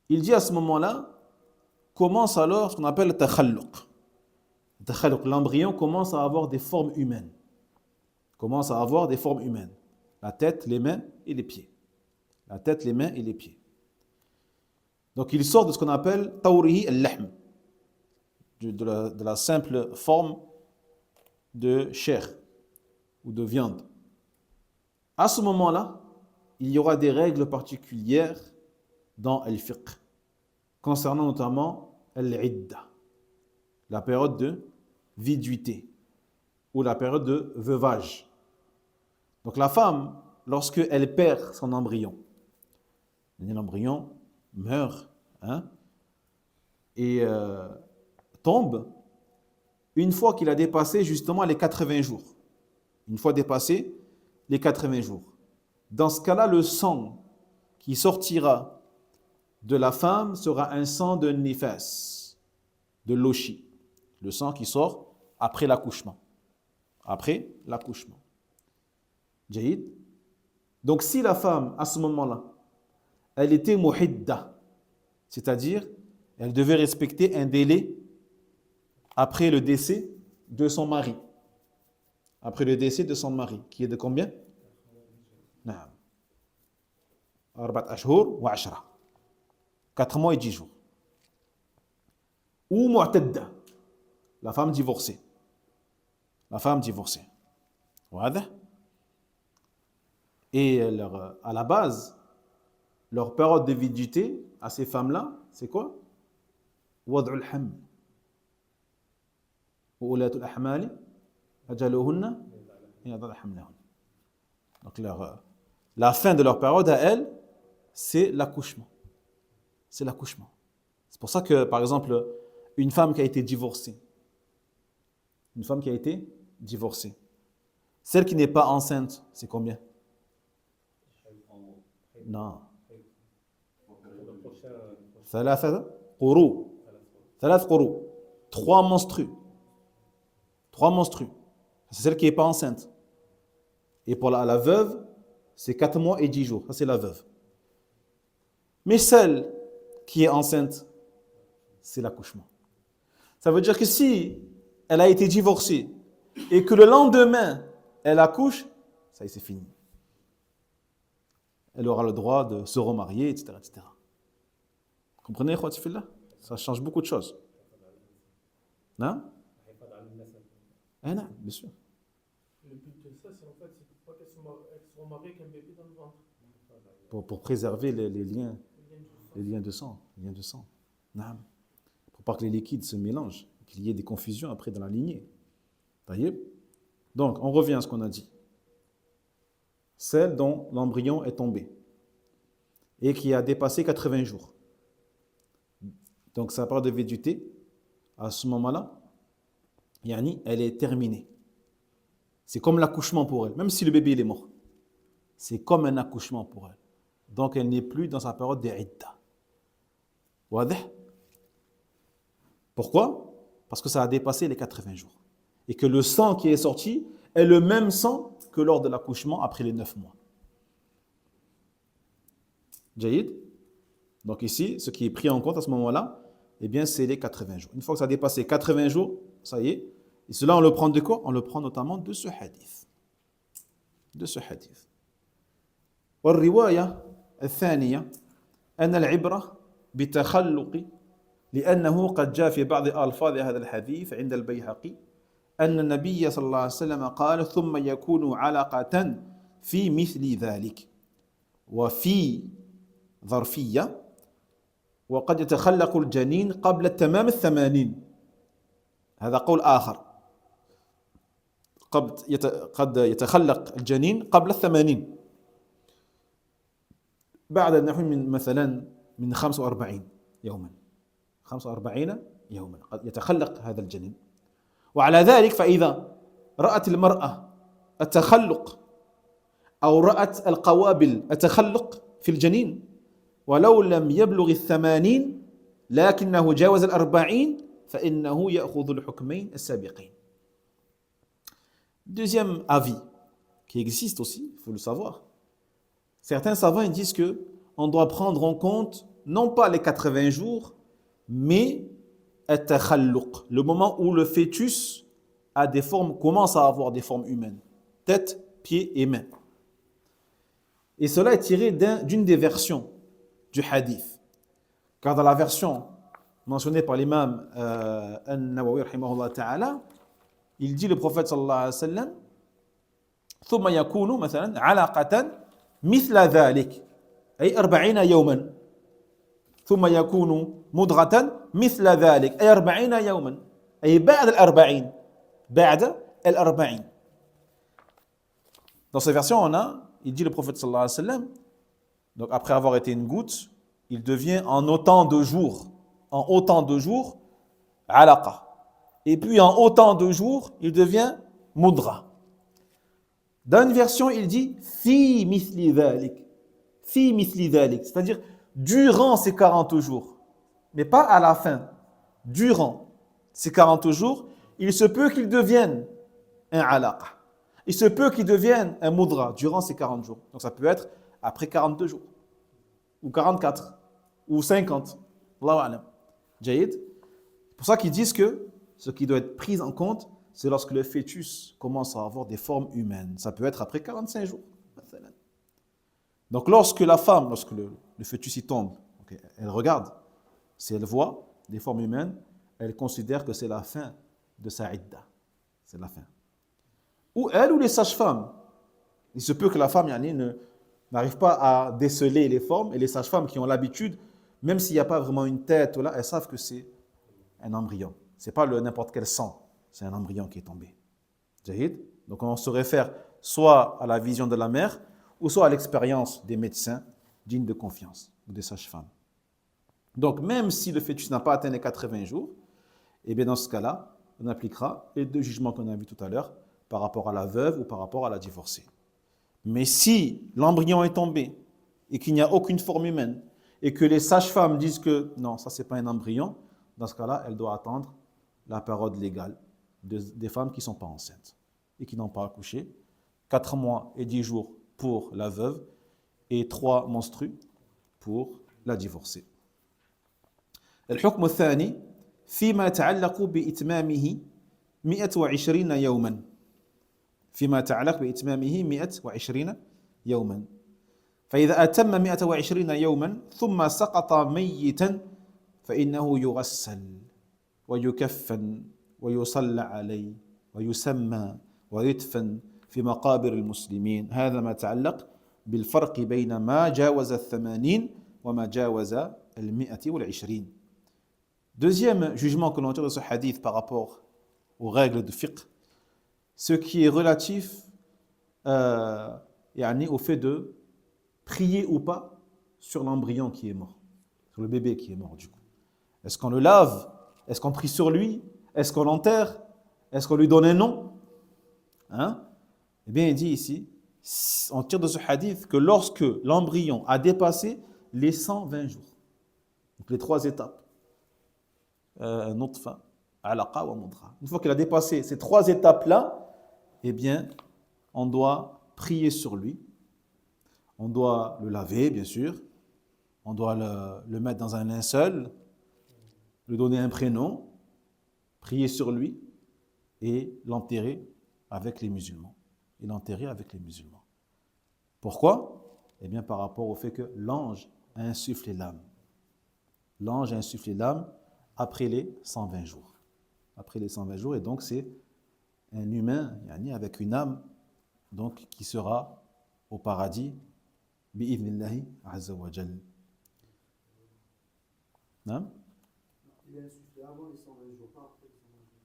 Il dit à ce moment-là, commence alors ce qu'on appelle le takhalluq, l'embryon commence à avoir des formes humaines. Commence à avoir des formes humaines. La tête, les mains et les pieds. La tête, les mains et les pieds. Donc il sort de ce qu'on appelle tawrihi al-lahm, de la simple forme de chair ou de viande. À ce moment-là, il y aura des règles particulières dans al-fiqh, concernant notamment al-idda, la période de viduité ou la période de veuvage. Donc la femme, lorsqu'elle perd son embryon, l'embryon meurt et tombe une fois qu'il a dépassé justement les 80 jours. Une fois dépassé les 80 jours. Dans ce cas-là, le sang qui sortira de la femme sera un sang de nifas, de lochi. Le sang qui sort après l'accouchement. Après l'accouchement. Jaïd. Donc si la femme, à ce moment-là, elle était muhidda, c'est-à-dire elle devait respecter un délai après le décès de son mari. Après le décès de son mari, qui est de combien? 4 ashhur wa 10. 4 mois et 10 jours. Ou mu'tadda, la femme divorcée. La femme divorcée. Et à la base, leur période de viduité à ces femmes-là, c'est quoi? Wad'ul haml. Wa ulatul ahmali ajaluhunna yad'al hamlahun. Donc la fin de leur période à elles, c'est l'accouchement. C'est l'accouchement. C'est pour ça que, par exemple, une femme qui a été divorcée, celle qui n'est pas enceinte, c'est combien? Non. 3 quru. 3 menstrues. 3 menstrues. C'est celle qui n'est pas enceinte. Et pour la veuve, c'est 4 mois et 10 jours. Ça, c'est la veuve. Mais celle qui est enceinte, c'est l'accouchement. Ça veut dire que si elle a été divorcée et que le lendemain, elle accouche, ça y est, c'est fini. Elle aura le droit de se remarier, etc. etc. Comprenez, Khwatifillah? Ça change beaucoup de choses. Non? Non, bien sûr. Le but de ça, c'est en fait, c'est pour pas qu'elle se remarie avec un bébé dans le ventre. Pour préserver les liens de sang. Non. Pour pas que les liquides se mélangent, qu'il y ait des confusions après dans la lignée. Donc, on revient à ce qu'on a dit. Celle dont l'embryon est tombé et qui a dépassé 80 jours. Donc, sa période de viduité, à ce moment-là, elle est terminée. C'est comme l'accouchement pour elle, même si le bébé il est mort. C'est comme un accouchement pour elle. Donc, elle n'est plus dans sa période d'idda. Pourquoi? Parce que ça a dépassé les 80 jours. Et que le sang qui est sorti est le même sang que lors de l'accouchement après les 9 mois. Jaïd. Donc ici, ce qui est pris en compte à ce moment-là, eh bien, c'est les 80 jours. Une fois que ça a dépassé 80 jours, ça y est. Et cela, on le prend de quoi? On le prend notamment de ce hadith. والرواية الثانية أن العبرة بتخلق لأنه قد جاء في بعض ألفاظ هذا الحديث عند البيهقي أن النبي صلى الله عليه وسلم قال ثم يكون علقة في مثل ذلك وفي ظرفية وقد يتخلق الجنين قبل تمام 80. هذا قول آخر. قد يتخلق الجنين قبل 80 بعد نحو من مثلا من 45 يوما 45 يوما قد يتخلق هذا الجنين. وعلى ذلك فإذا رأت المرأة التخلق أو رأت القوابل التخلق في الجنين ولو لم يبلغ 80 لكنه جاوز 40 فإنه يأخذ الحكمين السابقين. Deuxième avis qui existe aussi, il faut le savoir. Certains savants ils disent que on doit prendre en compte non pas les 80 jours, mais at-takhalluq, le moment où le fœtus a des formes, commence à avoir des formes humaines, tête, pieds et mains. Et cela est tiré d'une des versions du hadith. Car dans la version mentionnée par l'imam An-Nawawi rahimahullah ta'ala, il dit le prophète sallallahu alayhi wa sallam ثم يكون مثلا علقة مثل ذلك أي 40 يوما ثم يكون مضغة مثل ذلك أي 40 يوما أي بعد الأربعين بعد الأربعين. Dans cette version, il dit le prophète sallallahu alayhi wa sallam, donc après avoir été une goutte, il devient en autant de jours, alaqa. Et puis en autant de jours, il devient mudra. Dans une version, il dit fi mithli dhalik, c'est-à-dire durant ces 40 jours, mais pas à la fin, durant ces 40 jours, il se peut qu'il devienne un alaqa. Il se peut qu'il devienne un mudra durant ces 40 jours. Donc ça peut être après 42 jours, ou 44, ou 50. Allahu a'lam. Jaïd. C'est pour ça qu'ils disent que ce qui doit être pris en compte, c'est lorsque le fœtus commence à avoir des formes humaines. Ça peut être après 45 jours. Donc lorsque la femme, lorsque le fœtus y tombe, okay, elle regarde, si elle voit des formes humaines, elle considère que c'est la fin de sa idda. C'est la fin. Ou elle ou les sages-femmes. Il se peut que la femme n'arrive pas à déceler les formes, et les sages-femmes qui ont l'habitude, même s'il n'y a pas vraiment une tête, là, elles savent que c'est un embryon. Ce n'est pas n'importe quel sang, c'est un embryon qui est tombé. Jahid. Donc on se réfère soit à la vision de la mère, ou soit à l'expérience des médecins dignes de confiance, ou des sages-femmes. Donc même si le fœtus n'a pas atteint les 80 jours, et bien dans ce cas-là, on appliquera les deux jugements qu'on a vus tout à l'heure, par rapport à la veuve ou par rapport à la divorcée. Mais si l'embryon est tombé et qu'il n'y a aucune forme humaine et que les sages-femmes disent que non, ça c'est pas un embryon, dans ce cas-là, elle doit attendre la période légale des femmes qui ne sont pas enceintes et qui n'ont pas accouché. 4 mois et 10 jours pour la veuve et 3 menstrues pour la divorcée. الحكم الثاني فيما يتعلق بإتمامه 120 يوما. فيما يتعلق بإتمامه 120 يوما. فإذا أتم 120 يوما ثم سقط ميتا فإنه يغسل ويكفن ويصلى عليه ويسمى ويدفن في مقابر المسلمين. هذا ما يتعلق بالفرق بين ما جاوز 80 وما جاوز 120. Deuxième jugement que l'on tire de ce hadith par rapport aux règles de fiqh, ce qui est relatif au fait de prier ou pas sur l'embryon qui est mort, sur le bébé qui est mort du coup. Est-ce qu'on le lave? Est-ce qu'on prie sur lui? Est-ce qu'on l'enterre? Est-ce qu'on lui donne un nom? Eh bien, il dit ici, on tire de ce hadith que lorsque l'embryon a dépassé les 120 jours, donc les 3 étapes, nutfa, alaqa wa mudra. Une fois qu'il a dépassé ces 3 étapes-là, eh bien, on doit prier sur lui, on doit le laver, bien sûr, on doit le mettre dans un linceul, lui donner un prénom, prier sur lui et l'enterrer avec les musulmans. Pourquoi? Eh bien, par rapport au fait que l'ange a insufflé l'âme. L'ange a insufflé l'âme après les 120 jours. Après les 120 jours, et donc c'est un humain avec une âme donc, qui sera au paradis bi'idhnillahi azza wa jal. Non? Il a insufflé avant les 120 jours, pas après les 120 jours.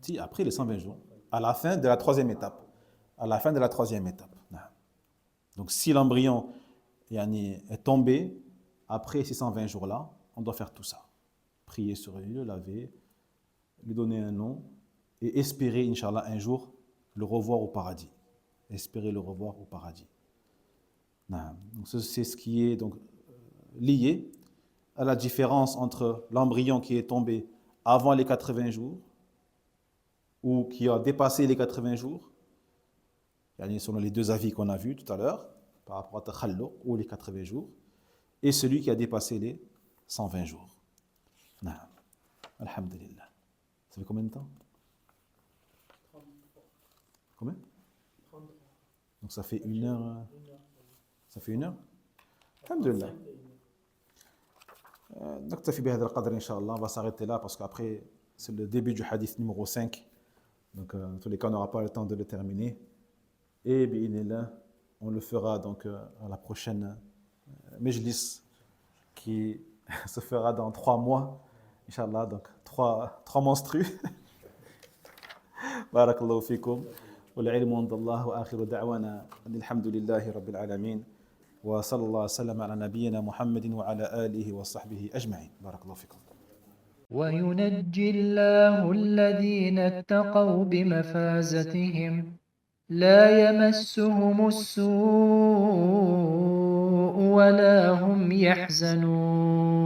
Si, après les 120 jours, à la fin de la 3e étape. À la fin de la 3e étape. Donc si l'embryon est tombé après ces 120 jours-là, on doit faire tout ça. Prier sur lui, le laver, lui donner un nom et espérer, Inch'Allah, un jour le revoir au paradis. Espérer le revoir au paradis. Donc c'est ce qui est donc lié à la différence entre l'embryon qui est tombé avant les 80 jours ou qui a dépassé les 80 jours, selon les 2 avis qu'on a vus tout à l'heure, par rapport à takhalluq ou les 80 jours, et celui qui a dépassé les 120 jours. Alhamdulillah. Ça fait combien de temps? Combien? Donc ça fait 1 heure. Ça fait 1 heure? Alhamdulillah. نكتفي بهذا القدر إن شاء الله. On va s'arrêter là parce qu'après c'est le début du hadith numéro 5. Donc dans tous les cas on n'aura pas le temps de le terminer. Et bi'inillah, on le fera donc à la prochaine majlis qui se fera dans 3 mois. Inch'Allah, donc 3 menstrues. Barakallahu fikum. والعلم عند الله وآخر دعوانا أن الحمد لله رب العالمين وصلى الله وسلم على نبينا محمد وعلى آله وصحبه أجمعين. بارك الله فيكم. وينجي الله الذين اتقوا بمفازتهم لا يمسهم السوء ولا هم يحزنون